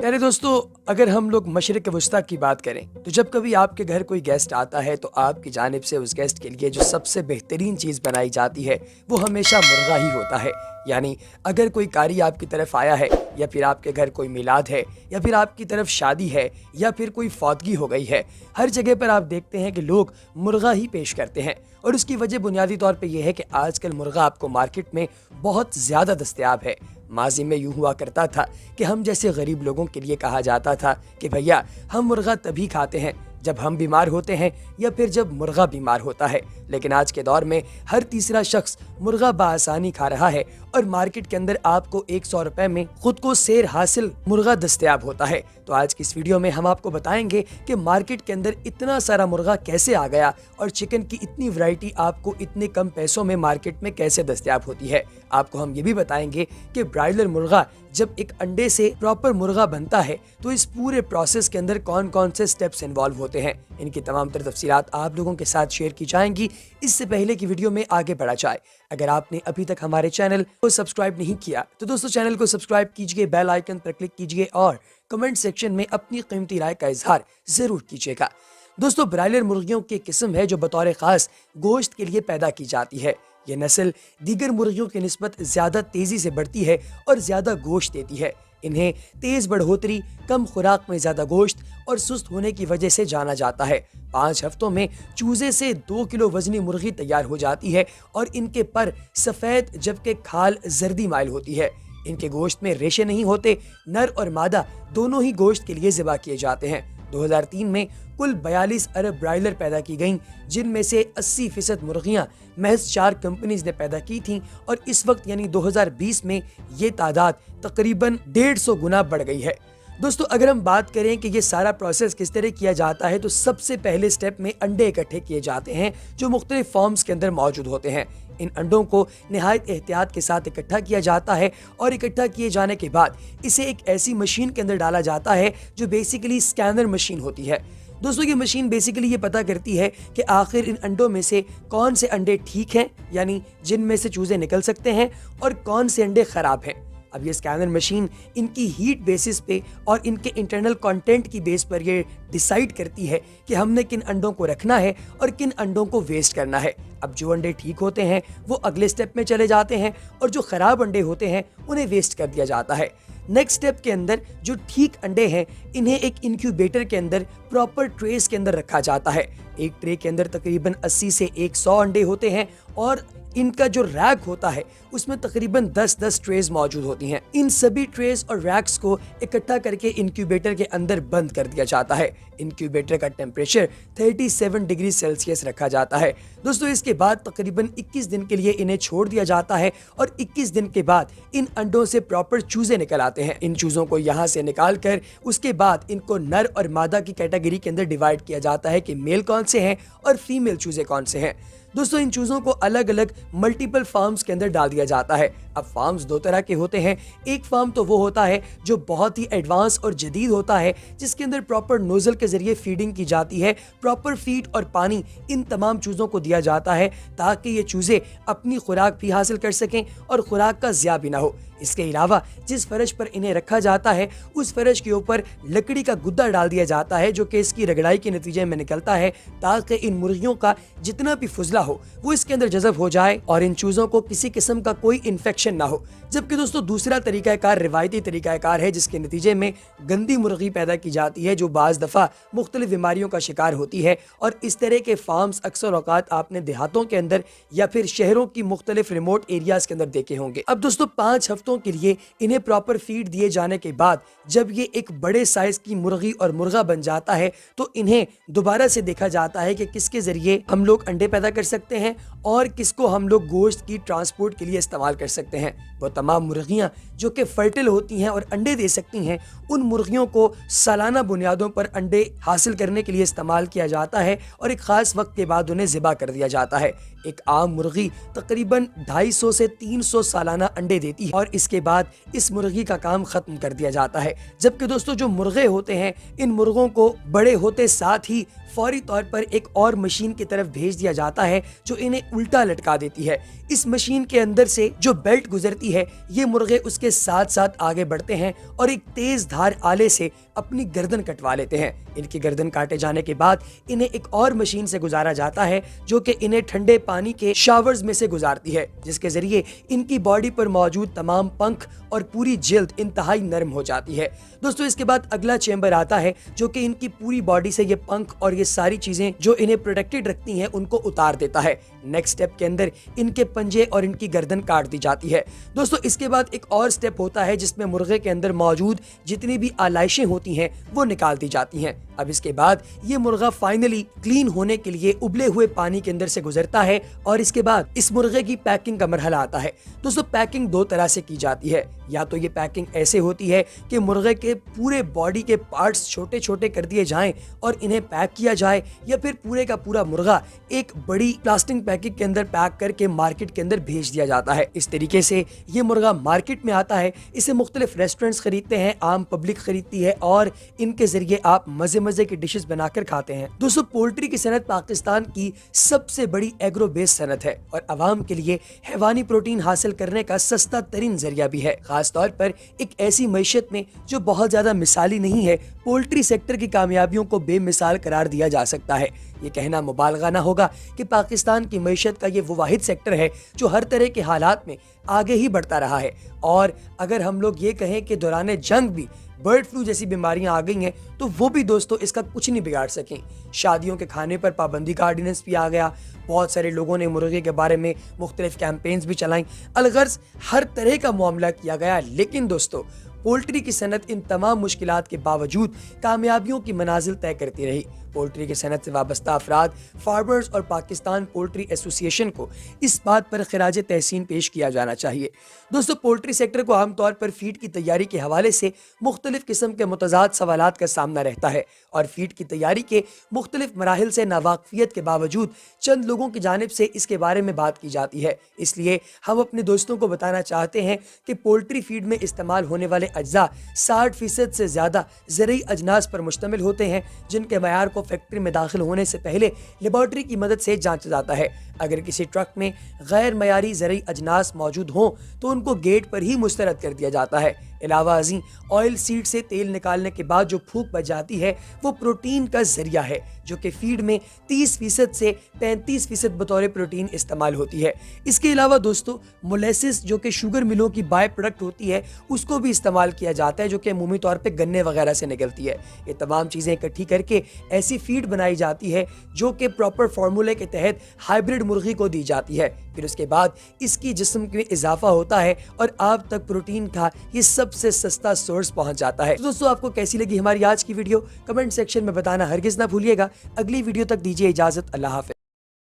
प्यारे दोस्तों, अगर हम लोग मशरिक़ वस्ता की बात करें तो जब कभी आपके घर कोई गेस्ट आता है तो आपकी जानिब से उस गेस्ट के लिए जो सबसे बेहतरीन चीज़ बनाई जाती है वो हमेशा मुर्गा ही होता है। यानी अगर कोई कारी आपकी तरफ आया है या फिर आपके घर कोई मिलाद है या फिर आपकी तरफ शादी है या फिर कोई फौतगी हो गई है, हर जगह पर आप देखते हैं कि लोग मुर्गा ही पेश करते हैं। और उसकी वजह बुनियादी तौर पे ये है कि आजकल मुर्गा आपको मार्केट में बहुत ज़्यादा दस्तयाब है। माजी में यूँ हुआ करता था कि हम जैसे गरीब लोगों के लिए कहा जाता था कि भैया हम मुर्गा तभी खाते हैं जब हम बीमार होते हैं या फिर जब मुर्गा बीमार होता है। लेकिन आज के दौर में हर तीसरा शख्स मुर्गा बाआसानी खा रहा है और मार्केट के अंदर आपको 100 रुपए में खुद को सेर हासिल मुर्गा दस्तयाब होता है। तो आज की इस वीडियो में हम आपको बताएंगे कि मार्केट के अंदर इतना सारा मुर्गा कैसे आ गया और चिकन की इतनी वैरायटी आपको इतने कम पैसों में मार्केट में कैसे दस्तयाब होती है। आपको हम ये भी बताएंगे कि ब्रायलर मुर्गा जब एक अंडे से प्रॉपर मुर्गा बनता है तो इस पूरे प्रोसेस के अंदर कौन कौन से स्टेप्स इन्वॉल्व होते हैं, इनकी तमाम तर तफसीलात आप लोगों के साथ शेयर की जाएंगी। इससे पहले की वीडियो में आगे बढ़ा जाए, अगर आपने अभी तक हमारे चैनल को सब्सक्राइब नहीं किया तो दोस्तों चैनल को सब्सक्राइब कीजिए, बेल आइकन पर क्लिक कीजिए और कमेंट सेक्शन में अपनी कीमती राय का इजहार जरूर कीजिएगा। दोस्तों, ब्रायलर मुर्गियों की किस्म है जो बतौर खास गोश्त के लिए पैदा की जाती है। ये नस्ल दीगर मुर्गियों की निस्बत ज़्यादा तेज़ी से बढ़ती है और ज़्यादा गोश्त देती है। इन्हें तेज़ बढ़ोतरी, कम खुराक में ज़्यादा गोश्त और सुस्त होने की वजह से जाना जाता है। 5 हफ्तों में चूजे से 2 किलो वजनी मुर्गी तैयार हो जाती है और इनके पर सफ़ेद जबकि खाल जर्दी माइल होती है। इनके गोश्त में रेशे नहीं होते। नर और मादा दोनों ही गोश्त के लिए ज़िबा किए जाते हैं। 2003 में कुल 42 अरब ब्रायलर पैदा की गईं, जिनमें से 80% मुर्गियां महज 4 कंपनीज ने पैदा की थीं और इस वक्त यानी 2020 में ये तादाद तकरीबन 150 गुना बढ़ गई है। दोस्तों, अगर हम बात करें कि ये सारा प्रोसेस किस तरह किया जाता है तो सबसे पहले स्टेप में अंडे इकट्ठे किए जाते हैं जो मुख्तलिफ फॉर्म्स के अंदर मौजूद होते हैं। इन अंडों को निहायत एहतियात के साथ इकट्ठा किया जाता है और इकट्ठा किए जाने के बाद इसे एक ऐसी मशीन के अंदर डाला जाता है जो बेसिकली स्कैनर मशीन होती है। दोस्तों, ये मशीन बेसिकली ये पता करती है कि आखिर इन अंडों में से कौन से अंडे ठीक हैं, यानी जिनमें से चूजे निकल सकते हैं, और कौन से अंडे खराब हैं। अब ये स्कैनर मशीन इनकी हीट बेसिस पे और इनके इंटरनल कंटेंट की बेस पर ये डिसाइड करती है कि हमने किन अंडों को रखना है और किन अंडों को वेस्ट करना है। अब जो अंडे ठीक होते हैं वो अगले स्टेप में चले जाते हैं और जो खराब अंडे होते हैं उन्हें वेस्ट कर दिया जाता है। नेक्स्ट स्टेप के अंदर जो ठीक अंडे हैं इन्हें एक इंक्यूबेटर के अंदर प्रॉपर ट्रेस के अंदर रखा जाता है। एक ट्रे के अंदर तकरीबन 80 से 100 अंडे होते हैं और इनका जो रैक होता है उसमें तकरीबन 10-10 ट्रेज मौजूद होती हैं। इन सभी ट्रेज और रैक्स को इकट्ठा करके इंक्यूबेटर के अंदर बंद कर दिया जाता है। इंक्यूबेटर का टेम्परेचर 37 डिग्री सेल्सियस रखा जाता है। दोस्तों, इसके बाद तकरीबन 21 दिन के लिए इन्हें छोड़ दिया जाता है और 21 दिन के बाद इन अंडों से प्रॉपर चूजे निकल आते हैं। इन चूजों को यहाँ से निकाल कर उसके बाद इनको नर और मादा की कैटेगरी के अंदर डिवाइड किया जाता है कि मेल कौन से हैं और फीमेल चूजे कौन से हैं। दोस्तों, इन चूजों को अलग अलग मल्टीपल फार्म्स के अंदर डाल दिया जाता है। अब फार्म्स 2 तरह के होते हैं। एक फार्म तो वो होता है जो बहुत ही एडवांस और जदीद होता है, जिसके अंदर प्रॉपर नोजल के जरिए फीडिंग की जाती है। प्रॉपर फीड और पानी इन तमाम चूजों को दिया जाता है ताकि ये चूजे अपनी खुराक भी हासिल कर सकें और खुराक का ज़िया भी ना हो। इसके अलावा जिस फर्श पर इन्हें रखा जाता है उस फर्श के ऊपर लकड़ी का गुद्दा डाल दिया जाता है जो कि इसकी रगड़ाई के नतीजे में निकलता है ताकि इन मुर्गियों का जितना भी फुजला हो वो इसके अंदर जज़ब हो जाए और इन चूजों को किसी किस्म का कोई इन्फेक्शन ना हो। जबकि दोस्तों, दूसरा तरीकाकार रिवायती तरीकाकार है जिसके नतीजे में गंदी मुर्गी पैदा की जाती है जो बाज़ दफ़ा मुख्तलिफ बीमारियों का शिकार होती है। और इस तरह के फार्म्स अक्सर औकात आपने देहातों के अंदर या फिर शहरों की मुख्तलिफ रिमोट एरियाज के अंदर देखे होंगे। अब दोस्तों, 5 हफ्तों के लिए इन्हें प्रॉपर फीड दिए जाने के बाद जब ये एक बड़े साइज की मुर्गी और मुर्गा बन जाता है तो इन्हें दोबारा से देखा जाता है कि किसके जरिए हम लोग अंडे पैदा कर सकते हैं और किसको हम लोग गोश्त की ट्रांसपोर्ट के लिए इस्तेमाल कर सकते हैं। वो तमाम मुर्गियां जो कि फर्टिल होती हैं और अंडे दे सकती हैं, उन मुर्गियों को सालाना बुनियादों पर अंडे हासिल करने के लिए इस्तेमाल किया जाता है और एक खास वक्त के बाद उन्हें ज़िबा कर दिया जाता है। एक आम मुर्गी तकरीबन 250 से 300 सालाना अंडे देती है और इसके बाद इस मुर्गी का काम खत्म कर दिया जाता है। जबकि दोस्तों, जो मुर्गे होते हैं इन मुर्गों को बड़े होते साथ ही फौरी तौर पर एक और मशीन की तरफ भेज दिया जाता है जो इन्हें उल्टा लटका देती है। इस मशीन के अंदर से जो बेल्ट गुजरती है, ये मुर्गे उसके साथ साथ आगे बढ़ते हैं और एक तेज धार आले से अपनी गर्दन कटवा लेते हैं। इनकी गर्दन काटे जाने के बाद इन्हें एक और मशीन से गुजारा जाता है जो कि इन्हें ठंडे पानी के शावर्स में से गुजारती है, जिसके जरिए इनकी बॉडी पर मौजूद तमाम पंख और पूरी जिल्द इंतहाई नरम हो जाती है। दोस्तों, इसके बाद अगला चेंबर आता है जो कि इनकी पूरी बॉडी से ये पंख और ये सारी चीजें जो इन्हें प्रोटेक्टेड रखती हैं उनको उतार देता है। नेक्स्ट स्टेप के अंदर इनके पंजे और इनकी गर्दन काट दी जाती है। दोस्तों, इसके बाद एक और स्टेप होता है जिसमें मुर्गे के अंदर मौजूद जितनी भी आलाइशें होती हैं वो निकाल दी जाती हैं। अब इसके बाद ये मुर्गा फाइनली क्लीन होने के लिए उबले हुए पानी के अंदर से गुजरता है और इसके बाद इस मुर्गे की पैकिंग का मरहला आता है। दोस्तों, पैकिंग दो तरह से की जाती है। या तो ये पैकिंग ऐसे होती है कि मुर्गे के पूरे बॉडी के पार्ट्स छोटे छोटे कर दिए जाएं और इन्हें पैक किया जाए, या फिर पूरे का पूरा मुर्गा एक बड़ी प्लास्टिक पैकेट के अंदर पैक करके मार्केट के अंदर भेज दिया जाता है। इस तरीके से ये मुर्गा मार्केट में आता है। इसे मुख्तलिफ रेस्टोरेंट्स खरीदते हैं, आम पब्लिक खरीदती है और इनके जरिए आप मजे की डिशेस बनाकर खाते हैं। दोस्तों, पोल्ट्री की सनत पाकिस्तान की सबसे बड़ी एग्रो बेस सनत है और आवाम के लिए हैवानी प्रोटीन हासिल करने का सस्ता तरीन जरिया भी है। खास तौर पर एक ऐसी मैशत में जो बहुत ज्यादा मिसाली नहीं है, पोल्ट्री सेक्टर की कामयाबियों को बेमिसाल करार दिया जा सकता है। ये कहना मुबालगा ना होगा कि पाकिस्तान की मैशत का ये वो वाहिद सेक्टर है जो हर तरह के हालात में आगे ही बढ़ता रहा है। और अगर हम लोग ये कहें कि दौरान जंग भी बर्ड फ्लू जैसी बीमारियां आ गई हैं तो वो भी दोस्तों इसका कुछ नहीं बिगाड़ सकें। शादियों के खाने पर पाबंदी का ऑर्डिनेंस भी आ गया। बहुत सारे लोगों ने मुर्गे के बारे में मुख्तलिफ कैंपेन्स भी चलाई। अलगर्ज हर तरह का मामला किया गया, लेकिन दोस्तों पोल्ट्री की सनत इन तमाम मुश्किलात के बावजूद कामयाबियों की मनाजिल तय करती रही। पोल्ट्री की सनत से वाबस्ता अफराद, फार्मर्स और पाकिस्तान पोल्ट्री एसोसिएशन को इस बात पर खिराज तहसीन पेश किया जाना चाहिए। दोस्तों, पोल्ट्री सेक्टर को आमतौर पर फीड की तैयारी के हवाले से मुख्तलिफ किस्म के मुतज़ाद सवालात का सामना रहता है और फीड की तैयारी के मुख्तलिफ मराहिल से नावाकफियत के बावजूद चंद लोगों की जानिब से इसके बारे में बात की जाती है। इसलिए हम अपने दोस्तों को बताना चाहते हैं कि पोल्ट्री फीड में इस्तेमाल होने वाले अज्जा 60% से ज़्यादा ज़रूरी अजनास पर मुश्तमिल होते हैं, जिनके मयार को फैक्ट्री में दाखिल होने से पहले लेबॉर्ट्री की मदद से जांचा जाता है। अगर किसी ट्रक में गैर मयारी ज़रूरी अजनास मौजूद हों तो उनको गेट पर ही मुस्तरद कर दिया जाता है। अलावा अज़ीं ऑयल सीड से तेल निकालने के बाद जो फूक बच जाती है वो प्रोटीन का जरिया है जो कि फीड में 30% से 35% बतौर प्रोटीन इस्तेमाल होती है। इसके अलावा दोस्तों मोलेसिस जो कि शुगर मिलों की बाय प्रोडक्ट होती है उसको भी इस्तेमाल किया जाता है जो कि अमूमी तौर पे गन्ने वगैरह से निकलती है। ये तमाम चीज़ें इकट्ठी करके ऐसी फीड बनाई जाती है जो कि प्रॉपर फार्मूले के तहत हाइब्रिड मुर्गी को दी जाती है। फिर उसके बाद इसकी जिस्म में इजाफा होता है और आप तक प्रोटीन का ये सबसे सस्ता सोर्स पहुंच जाता है। तो दोस्तों, आपको कैसी लगी हमारी आज की वीडियो कमेंट सेक्शन में बताना हरगिज ना भूलिएगा। अगली वीडियो तक दीजिए इजाजत। अल्लाह हाफ़िज़।